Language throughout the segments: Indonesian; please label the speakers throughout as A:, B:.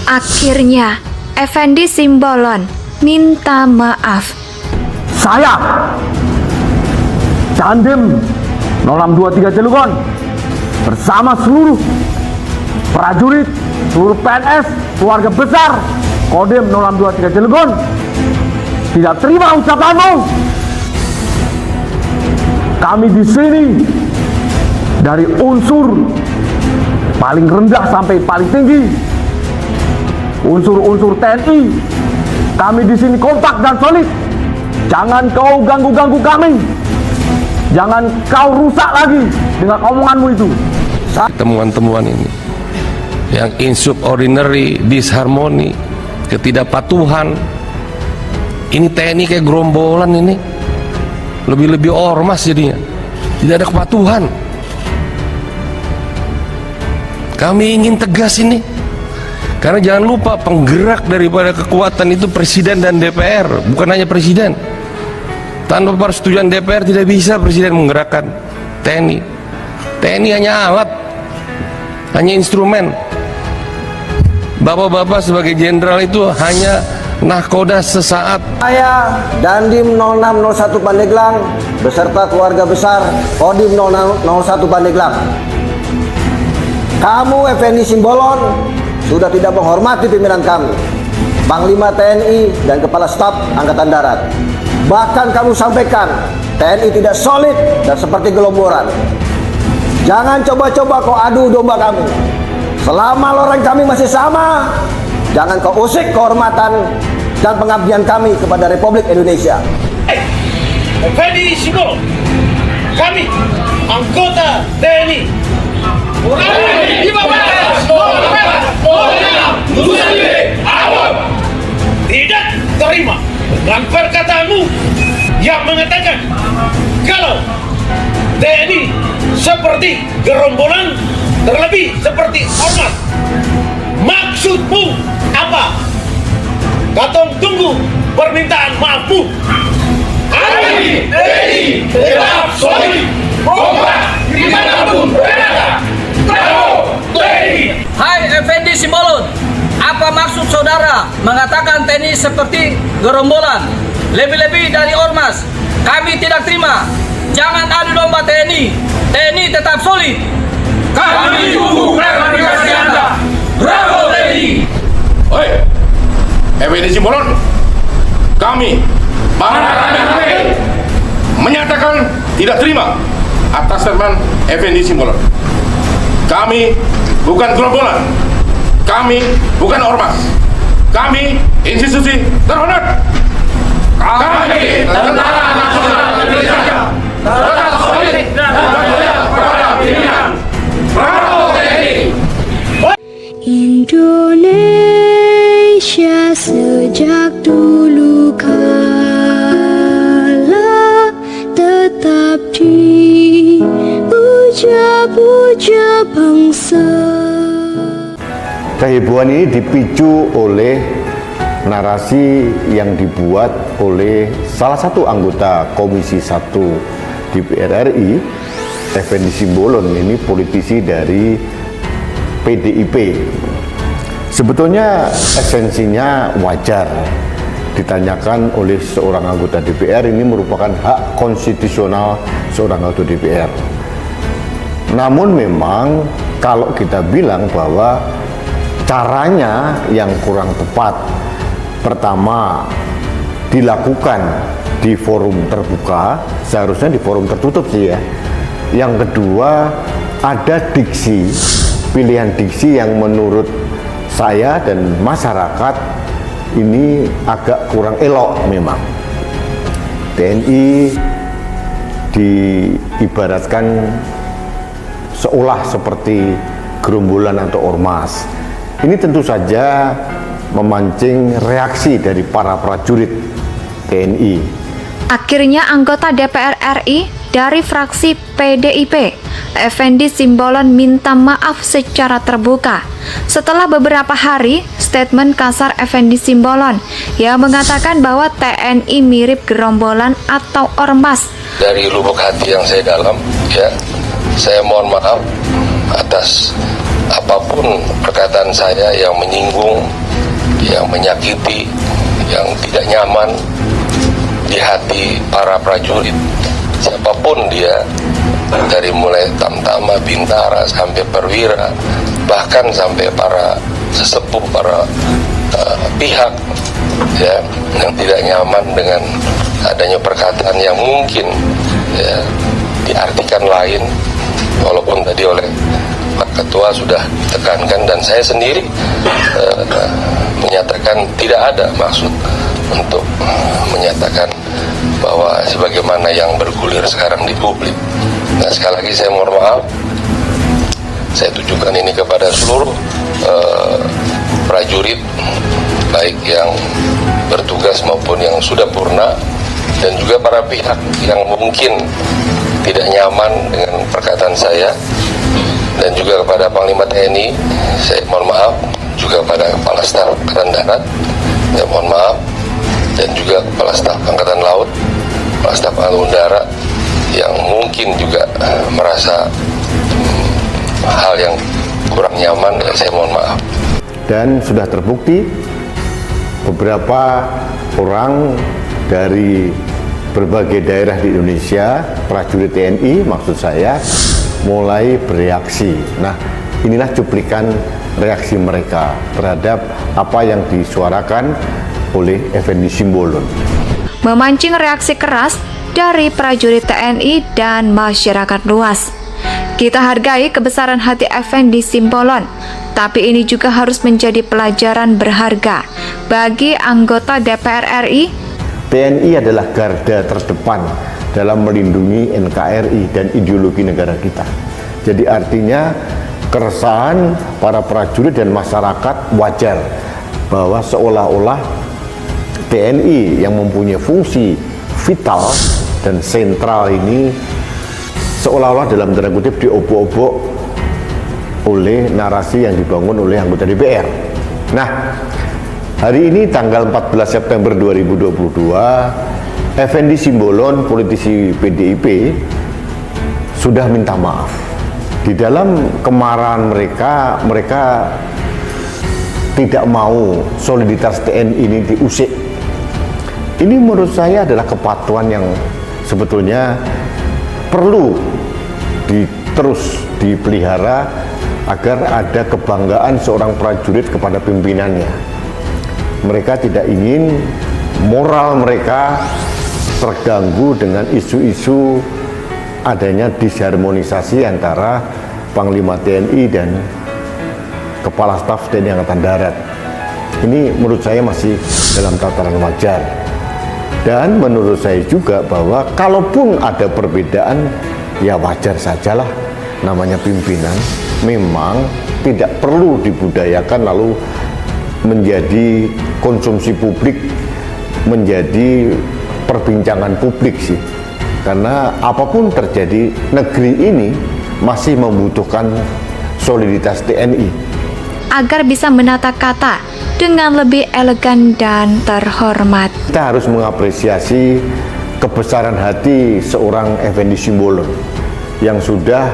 A: Akhirnya, Effendi Simbolon minta maaf.
B: Saya, Dandim 0623 Cilegon, bersama seluruh prajurit, seluruh PNS, keluarga besar Kodim 0623 Cilegon, tidak terima ucapanmu. Kami di sini dari unsur paling rendah sampai paling tinggi, unsur-unsur TNI, kami di sini kompak dan solid. Jangan kau ganggu-ganggu kami. Jangan kau rusak lagi dengan omonganmu itu.
C: Temuan-temuan ini yang insubordinary, disharmoni, ketidakpatuhan, ini TNI kayak gerombolan ini, lebih-lebih ormas jadinya, tidak ada kepatuhan. Kami ingin tegas ini, karena jangan lupa penggerak daripada kekuatan itu presiden dan DPR, bukan hanya presiden. Tanpa persetujuan DPR tidak bisa presiden menggerakkan TNI. TNI hanya alat, hanya instrumen. Bapak-bapak sebagai jenderal itu hanya nahkoda sesaat.
D: Saya Dandim 0601 Pandeglang beserta keluarga besar Kodim 001 Pandeglang. Kamu Effendi Simbolon sudah tidak menghormati pimpinan kami, Panglima TNI dan Kepala Staf Angkatan Darat. Bahkan kamu sampaikan TNI tidak solid dan seperti gelomboran. Jangan coba-coba kau adu domba kami. Selama loreng kami masih sama, jangan kau usik kehormatan dan pengabdian kami kepada Republik Indonesia.
E: Effendi Simbolon, kami anggota TNI. Tidak terima dengan perkataanmu yang mengatakan kalau TNI seperti gerombolan, terlebih seperti ormas. Maksudmu apa? Katong tunggu permintaan maafmu. Kami TNI tetap solid, kompak dimanapun berada. Bravo TNI.
F: Hai Effendi Simbolon, apa maksud saudara mengatakan TNI seperti gerombolan, lebih-lebih dari ormas? Kami tidak terima. Jangan adu domba TNI. TNI tetap solid.
E: Kami tunggu klarifikasi Anda. Bravo TNI.
G: Oi, Effendi Simbolon, kami menyatakan tidak terima atas statement Effendi Simbolon. Kami bukan gerombolan, kami bukan ormas, kami institusi terhormat. Kami Tentara Nasional Indonesia tetap solid dan percaya kepada pimpinan. Bravo TNI.
H: Indonesia sejak dulu kala tetap dipuja-puja bangsa.
I: Kehebohan ini dipicu oleh narasi yang dibuat oleh salah satu anggota Komisi 1 DPR RI, Effendi Simbolon. Ini politisi dari PDIP. Sebetulnya esensinya wajar ditanyakan oleh seorang anggota DPR. Ini merupakan hak konstitusional seorang anggota DPR. Namun memang kalau kita bilang bahwa caranya yang kurang tepat. Pertama, dilakukan di forum terbuka, seharusnya di forum tertutup sih ya. Yang kedua, ada diksi, pilihan diksi yang menurut saya dan masyarakat ini agak kurang elok memang. TNI diibaratkan seolah seperti gerombolan atau ormas. Ini tentu saja memancing reaksi dari para prajurit TNI.
A: Akhirnya anggota DPR RI dari fraksi PDIP, Effendi Simbolon minta maaf secara terbuka. Setelah beberapa hari, statement kasar Effendi Simbolon yang mengatakan bahwa TNI mirip gerombolan atau ormas.
C: Dari lubuk hati yang saya dalam, ya, saya mohon maaf atas apapun perkataan saya yang menyinggung, yang menyakiti, yang tidak nyaman di hati para prajurit, siapapun dia, dari mulai Tamtama, Bintara sampai Perwira, bahkan sampai para sesepuh, para pihak ya yang tidak nyaman dengan adanya perkataan yang mungkin ya diartikan lain, walaupun tadi oleh Pak Ketua sudah ditekankan dan saya sendiri menyatakan tidak ada maksud untuk menyatakan bahwa sebagaimana yang bergulir sekarang di publik. Nah, sekali lagi saya mohon maaf, saya tujukan ini kepada seluruh prajurit, baik yang bertugas maupun yang sudah purna, dan juga para pihak yang mungkin tidak nyaman dengan perkataan saya, dan juga kepada Panglima TNI, saya mohon maaf, juga kepada Kepala Staf Angkatan Darat, saya mohon maaf, dan juga Kepala Staf Angkatan Laut, Kepala Staf Angkatan Udara, yang mungkin juga merasa hal yang kurang nyaman, dan saya mohon maaf.
I: Dan sudah terbukti beberapa orang dari berbagai daerah di Indonesia, prajurit TNI maksud saya, mulai bereaksi. Nah, inilah cuplikan reaksi mereka terhadap apa yang disuarakan oleh Effendi Simbolon.
A: Memancing reaksi keras dari prajurit TNI dan masyarakat luas. Kita hargai kebesaran hati Effendi Simbolon, tapi ini juga harus menjadi pelajaran berharga bagi anggota DPR RI.
I: TNI adalah garda terdepan dalam melindungi NKRI dan ideologi negara kita. Jadi artinya keresahan para prajurit dan masyarakat wajar bahwa seolah-olah TNI yang mempunyai fungsi vital dan sentral ini seolah-olah dalam tanda kutip diobok-obok oleh narasi yang dibangun oleh anggota DPR. Nah, hari ini tanggal 14 September 2022, Effendi Simbolon, politisi PDIP, sudah minta maaf. Di dalam kemarahan mereka, mereka tidak mau soliditas TNI ini diusik. Ini menurut saya adalah kepatuhan yang sebetulnya perlu terus dipelihara agar ada kebanggaan seorang prajurit kepada pimpinannya. Mereka tidak ingin moral mereka terganggu dengan isu-isu adanya disharmonisasi antara Panglima TNI dan Kepala Staf TNI Angkatan Darat. Ini menurut saya masih dalam tataran wajar. Dan menurut saya juga bahwa kalaupun ada perbedaan, ya wajar sajalah, namanya pimpinan. Memang tidak perlu dibudayakan lalu menjadi konsumsi publik, menjadi perbincangan publik sih. Karena apapun terjadi, negeri ini masih membutuhkan soliditas TNI
A: agar bisa menata kata dengan lebih elegan dan terhormat.
I: Kita harus mengapresiasi kebesaran hati seorang Effendi Simbolon yang sudah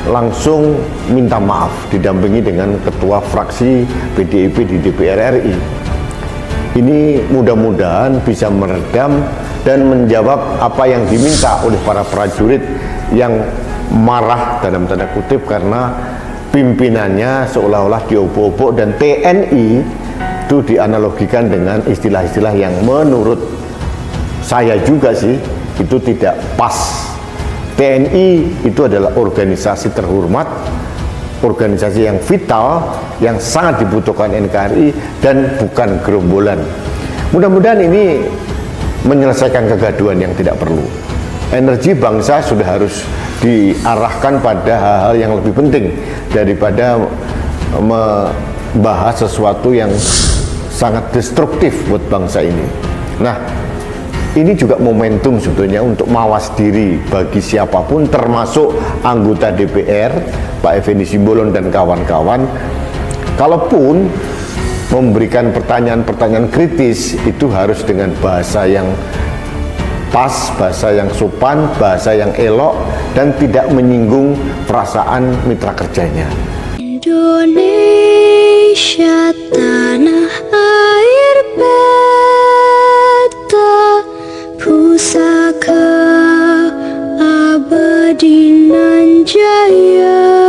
I: langsung minta maaf didampingi dengan ketua fraksi PDIP di DPR RI. Ini mudah-mudahan bisa meredam dan menjawab apa yang diminta oleh para prajurit yang marah dalam tanda kutip karena pimpinannya seolah-olah diobok-obok, dan TNI itu dianalogikan dengan istilah-istilah yang menurut saya juga sih itu tidak pas. TNI itu adalah organisasi terhormat, organisasi yang vital, yang sangat dibutuhkan NKRI dan bukan gerombolan. Mudah-mudahan ini menyelesaikan kegaduhan yang tidak perlu. Energi bangsa sudah harus diarahkan pada hal-hal yang lebih penting daripada membahas sesuatu yang sangat destruktif buat bangsa ini. Nah, ini juga momentum sebetulnya untuk mawas diri bagi siapapun, termasuk anggota DPR, Pak Effendi Simbolon dan kawan-kawan. Kalaupun memberikan pertanyaan-pertanyaan kritis, itu harus dengan bahasa yang pas, bahasa yang sopan, bahasa yang elok, dan tidak menyinggung perasaan mitra kerjanya.
H: Indonesia tanah air beta, pusaka abadi nan jaya.